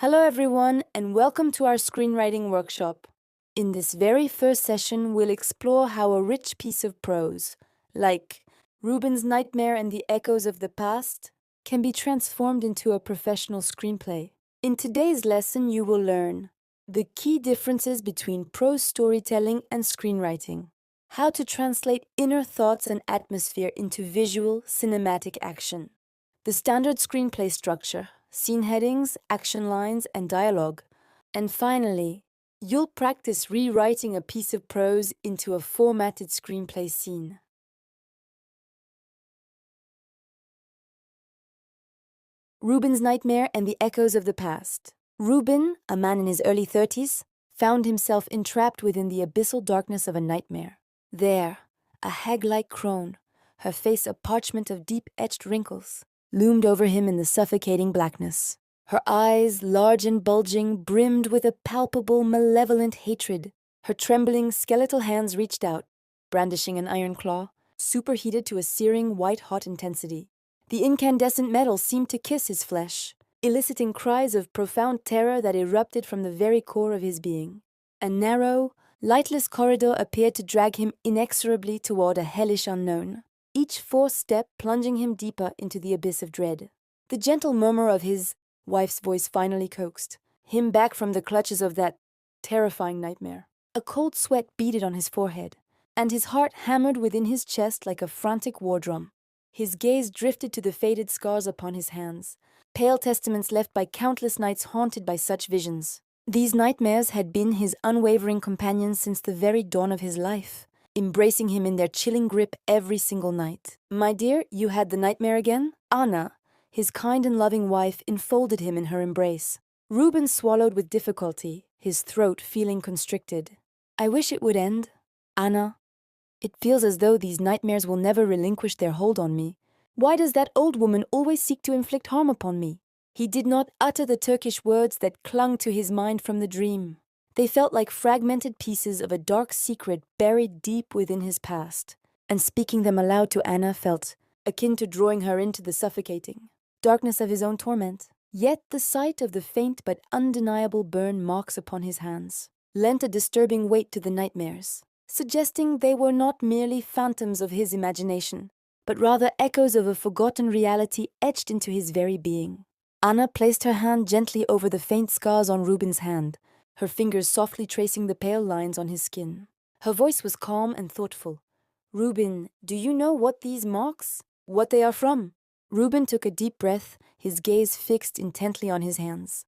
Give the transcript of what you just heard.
Hello everyone and welcome to our screenwriting workshop. In this very first session, we'll explore how a rich piece of prose, like Rubin's Nightmare and the Echoes of the Past, can be transformed into a professional screenplay. In today's lesson, you will learn the key differences between prose storytelling and screenwriting, how to translate inner thoughts and atmosphere into visual, cinematic action, the standard screenplay structure, scene headings, action lines, and dialogue. And finally, you'll practice rewriting a piece of prose into a formatted screenplay scene. Rubin's Nightmare and the Echoes of the Past. Rubin, a man in his early 30s, found himself entrapped within the abyssal darkness of a nightmare. There, a hag-like crone, her face a parchment of deep-etched wrinkles, loomed over him in the suffocating blackness. Her eyes, large and bulging, brimmed with a palpable, malevolent hatred. Her trembling, skeletal hands reached out, brandishing an iron claw, superheated to a searing, white-hot intensity. The incandescent metal seemed to kiss his flesh, eliciting cries of profound terror that erupted from the very core of his being. A narrow, lightless corridor appeared to drag him inexorably toward a hellish unknown, each forced step plunging him deeper into the abyss of dread. The gentle murmur of his wife's voice finally coaxed him back from the clutches of that terrifying nightmare. A cold sweat beaded on his forehead, and his heart hammered within his chest like a frantic war drum. His gaze drifted to the faded scars upon his hands, pale testaments left by countless nights haunted by such visions. These nightmares had been his unwavering companions since the very dawn of his life, embracing him in their chilling grip every single night. "My dear, you had the nightmare again?" Anna, his kind and loving wife, enfolded him in her embrace. Rubin swallowed with difficulty, his throat feeling constricted. "I wish it would end. Anna, it feels as though these nightmares will never relinquish their hold on me. Why does that old woman always seek to inflict harm upon me?" He did not utter the Turkish words that clung to his mind from the dream. They felt like fragmented pieces of a dark secret buried deep within his past, and speaking them aloud to Anna felt akin to drawing her into the suffocating darkness of his own torment. Yet the sight of the faint but undeniable burn marks upon his hands lent a disturbing weight to the nightmares, suggesting they were not merely phantoms of his imagination, but rather echoes of a forgotten reality etched into his very being. Anna placed her hand gently over the faint scars on Rubin's hand, her fingers softly tracing the pale lines on his skin. Her voice was calm and thoughtful. "Rubin, do you know what these marks? What they are from?" Rubin took a deep breath, his gaze fixed intently on his hands.